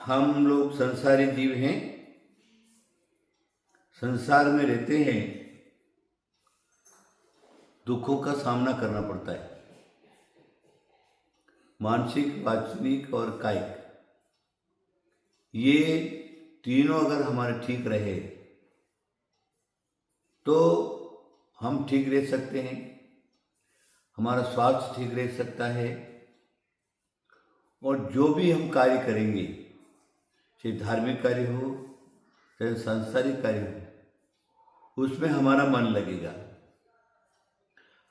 हम लोग संसारी जीव हैं, संसार में रहते हैं, दुखों का सामना करना पड़ता है। मानसिक, वाचनिक और कायिक, ये तीनों अगर हमारे ठीक रहे तो हम ठीक रह सकते हैं, हमारा स्वास्थ्य ठीक रह सकता है और जो भी हम कार्य करेंगे, चाहे धार्मिक कार्य हो चाहे सांसारिक कार्य हो, उसमें हमारा मन लगेगा।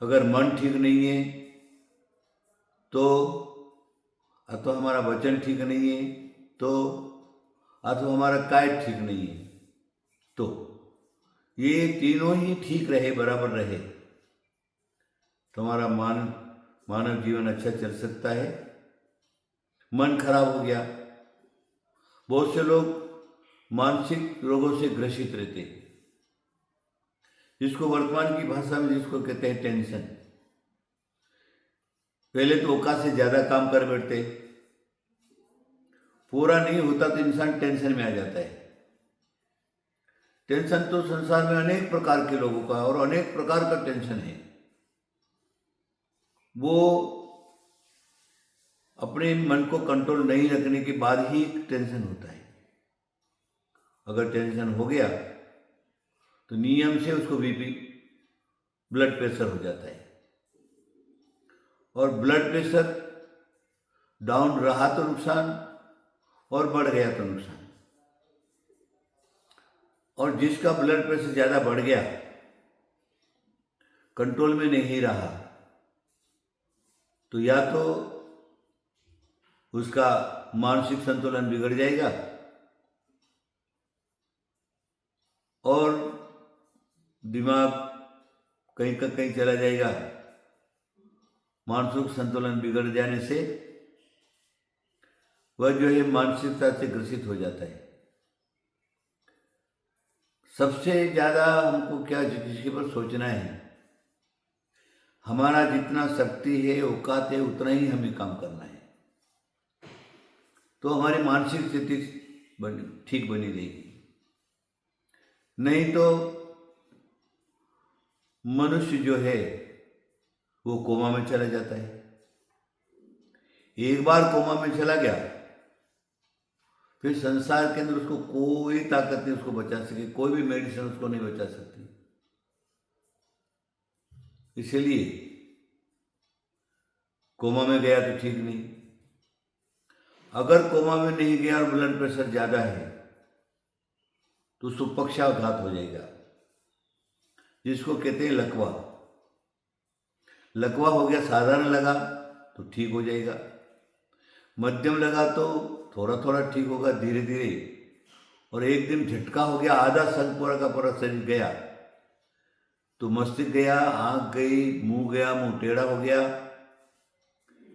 अगर मन ठीक नहीं है तो अथवा हमारा वचन ठीक नहीं है तो अथवा हमारा काय ठीक नहीं है, तो ये तीनों ही ठीक रहे, बराबर रहे तो हमारा मानव जीवन अच्छा चल सकता है। मन खराब हो गया, बहुत से लोग मानसिक रोगों से ग्रसित रहते हैं, जिसको वर्तमान की भाषा में जिसको कहते हैं टेंशन। पहले तो औकात से ज्यादा काम कर बैठते, पूरा नहीं होता तो इंसान टेंशन में आ जाता है। टेंशन तो संसार में अनेक प्रकार के लोगों का और अनेक प्रकार का टेंशन है। वो अपने मन को कंट्रोल नहीं रखने के बाद ही टेंशन होता है। अगर टेंशन हो गया तो नियम से उसको बीपी, ब्लड प्रेशर हो जाता है, और ब्लड प्रेशर डाउन रहा तो नुकसान और बढ़ गया तो नुकसान। और जिसका ब्लड प्रेशर ज्यादा बढ़ गया, कंट्रोल में नहीं रहा, तो या तो उसका मानसिक संतुलन बिगड़ जाएगा और दिमाग कहीं का कहीं चला जाएगा। मानसिक संतुलन बिगड़ जाने से वह जो है मानसिकता से ग्रसित हो जाता है। सबसे ज्यादा हमको क्या जिसके पर सोचना है, हमारा जितना शक्ति है, औकात है, उतना ही हमें काम करना है, तो हमारी मानसिक स्थिति ठीक बनी रहेगी। नहीं तो मनुष्य जो है वो कोमा में चला जाता है। एक बार कोमा में चला गया, फिर संसार के अंदर उसको कोई ताकत नहीं उसको बचा सके, कोई भी मेडिसिन उसको नहीं बचा सकती। इसलिए कोमा में गया तो ठीक नहीं, अगर कोमा में नहीं गया और ब्लड प्रेशर ज्यादा है तो उसको पक्षाघात हो जाएगा, जिसको कहते हैं लकवा। लकवा हो गया, साधारण लगा तो ठीक हो जाएगा, मध्यम लगा तो थोड़ा थोड़ा ठीक होगा धीरे धीरे, और एक दिन झटका हो गया, आधा संग पूरा का पूरा शरीर गया, तो मस्तिष्क गया, आंख गई, मुंह गया, मुंह टेढ़ा हो गया,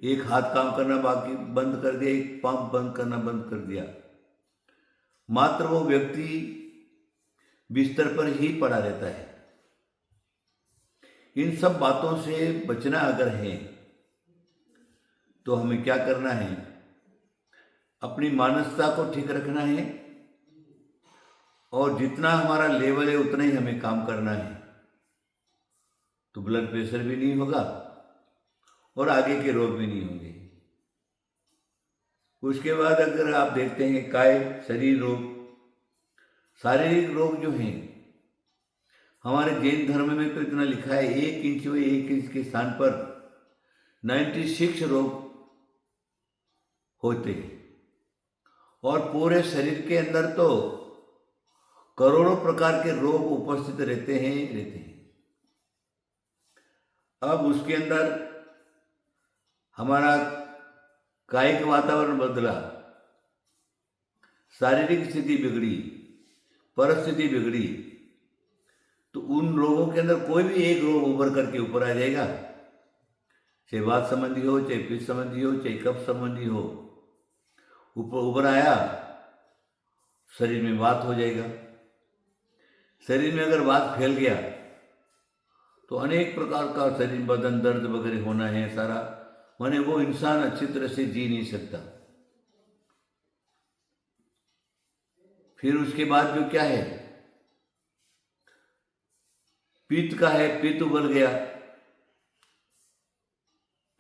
एक हाथ काम करना बाकी बंद कर दिया, एक पांव बंद करना बंद कर दिया। मात्र वो व्यक्ति बिस्तर पर ही पड़ा रहता है। इन सब बातों से बचना अगर है तो हमें क्या करना है, अपनी मानसिकता को ठीक रखना है और जितना हमारा लेवल है उतना ही हमें काम करना है, तो ब्लड प्रेशर भी नहीं होगा और आगे के रोग भी नहीं होंगे। उसके बाद अगर आप देखते हैं काय शरीर रोग, शारीरिक रोग जो हैं, हमारे जैन धर्म में तो इतना लिखा है 1 इंच व 1 इंच के स्थान पर 96 रोग होते हैं, और पूरे शरीर के अंदर तो करोड़ों प्रकार के रोग उपस्थित रहते हैं। अब उसके अंदर हमारा कायिक वातावरण बदला, शारीरिक स्थिति बिगड़ी, परिस्थिति बिगड़ी, तो उन रोगों के अंदर कोई भी एक रोग उभर करके ऊपर आ जाएगा, चाहे वात संबंधी हो, चाहे पित्त संबंधी हो, चाहे कफ संबंधी हो, ऊपर उभर आया, शरीर में वात हो जाएगा। शरीर में अगर वात फैल गया तो अनेक प्रकार का शरीर बदन दर्द वगैरह होना है सारा, माने वो इंसान अच्छी तरह से जी नहीं सकता। फिर उसके बाद जो क्या है, पित्त का है, पित्त उबल गया।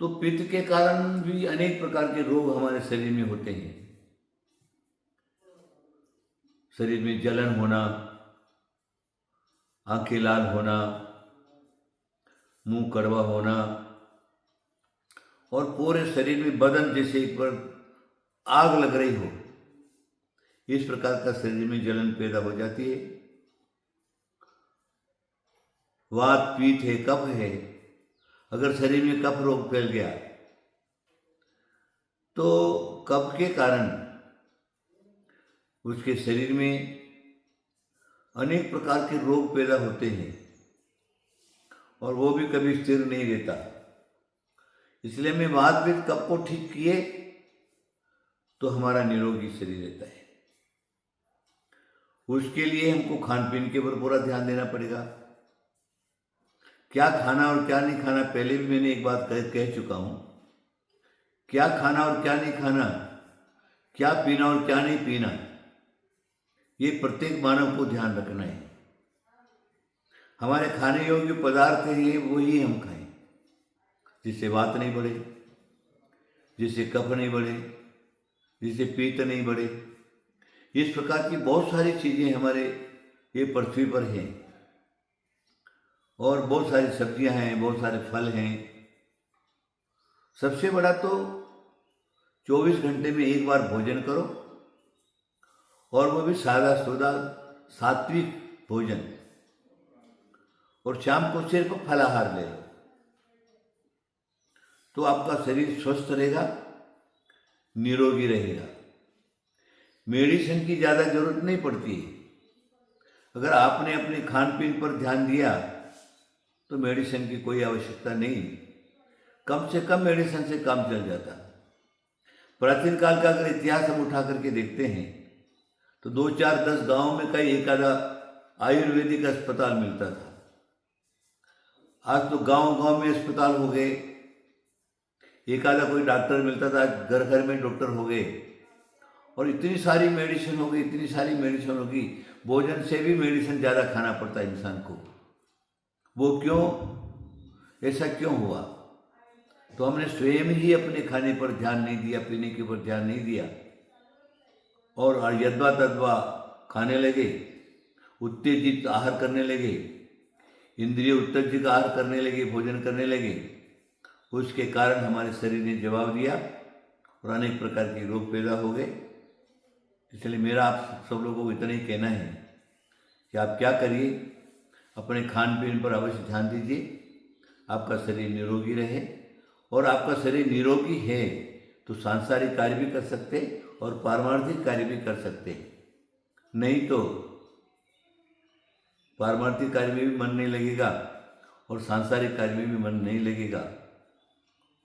तो पित्त के कारण भी अनेक प्रकार के रोग हमारे शरीर में होते हैं। शरीर में जलन होना, आंखें लाल होना, मुंह कड़वा होना, और पूरे शरीर में बदन जैसे एक बार आग लग रही हो, इस प्रकार का शरीर में जलन पैदा हो जाती है। वात पीत है, कफ है, अगर शरीर में कफ रोग फैल गया तो कफ के कारण उसके शरीर में अनेक प्रकार के रोग पैदा होते हैं और वो भी कभी स्थिर नहीं रहता। इसलिए हमें वात पित्त कफ को ठीक किए तो हमारा निरोगी शरीर रहता है। उसके लिए हमको खान पीन के ऊपर पूरा ध्यान देना पड़ेगा। क्या खाना और क्या नहीं खाना, पहले भी मैंने एक बात कह चुका हूं। क्या खाना और क्या नहीं खाना, क्या पीना और क्या नहीं पीना, ये प्रत्येक मानव को ध्यान रखना है। हमारे खाने योग्य पदार्थ है वही हम खाएं, जिससे वात नहीं बढ़े, जिससे कफ नहीं बढ़े, जिससे पित्त नहीं बढ़े। इस प्रकार की बहुत सारी चीजें हमारे ये पृथ्वी पर हैं और बहुत सारी सब्जियां हैं, बहुत सारे फल हैं। सबसे बड़ा तो 24 घंटे में एक बार भोजन करो, और वो भी सादा सुदा सात्विक भोजन, और शाम को सिर्फ फलाहार ले लो, तो आपका शरीर स्वस्थ रहेगा, निरोगी रहेगा। मेडिसिन की ज़्यादा जरूरत नहीं पड़ती है। अगर आपने अपने खान पीन पर ध्यान दिया तो मेडिसिन की कोई आवश्यकता नहीं, कम से कम मेडिसिन से काम चल जाता। प्राचीन काल का अगर इतिहास हम उठा करके देखते हैं तो 2, 4, 10 गांव में कई एक आधा आयुर्वेदिक अस्पताल मिलता था। आज तो गांव गांव में अस्पताल हो गए, एक आधा कोई डॉक्टर मिलता था, आज घर घर में डॉक्टर हो गए, और इतनी सारी मेडिसिन हो गई, इतनी सारी मेडिसिन होगी। भोजन से भी मेडिसिन ज़्यादा खाना पड़ता है इंसान को। वो क्यों, ऐसा क्यों हुआ? तो हमने स्वयं ही अपने खाने पर ध्यान नहीं दिया, पीने के ऊपर ध्यान नहीं दिया, और यद्वा तद्वा खाने लगे, उत्तेजित आहार करने लगे, इंद्रिय उत्तेजित आहार करने लगे, भोजन करने लगे। उसके कारण हमारे शरीर ने जवाब दिया और अनेक प्रकार के रोग पैदा हो गए। इसलिए मेरा आप सब लोगों को इतना ही कहना है कि आप क्या करिए, अपने खान पीन पर अवश्य ध्यान दीजिए, आपका शरीर निरोगी रहे। और आपका शरीर निरोगी है तो सांसारिक कार्य भी कर सकते और पारमार्थिक कार्य भी कर सकते। नहीं तो पारमार्थिक कार्य में भी मन नहीं लगेगा और सांसारिक कार्य में भी मन नहीं लगेगा।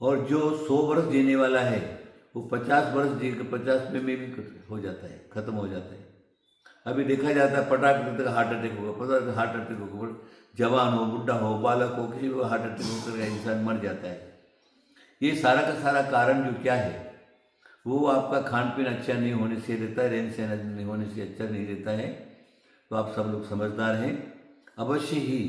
और जो 100 वर्ष जीने वाला है वो 50 वर्ष जी 50 में भी हो जाता है, खत्म हो जाता है। अभी देखा जाता है पटाख तक हार्ट अटैक होगा, पता हार्ट अटैक होगा, जवान हो, बुढ़ा हो, बालक हो, किसी को हार्ट अटैक होकर इंसान मर जाता है। ये सारा का सारा कारण जो क्या है, वो आपका खान पीन अच्छा नहीं होने से रहता है, रहन सहन नहीं होने से अच्छा नहीं रहता है। तो आप सब लोग समझदार हैं, अवश्य ही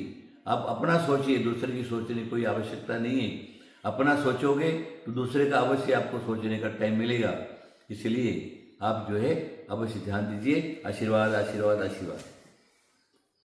आप अपना सोचिए, दूसरे की सोचने की कोई आवश्यकता नहीं है। अपना सोचोगे तो दूसरे का अवश्य आपको सोचने का टाइम मिलेगा। इसलिए आप जो है अवश्य ध्यान दीजिए। आशीर्वाद, आशीर्वाद, आशीर्वाद।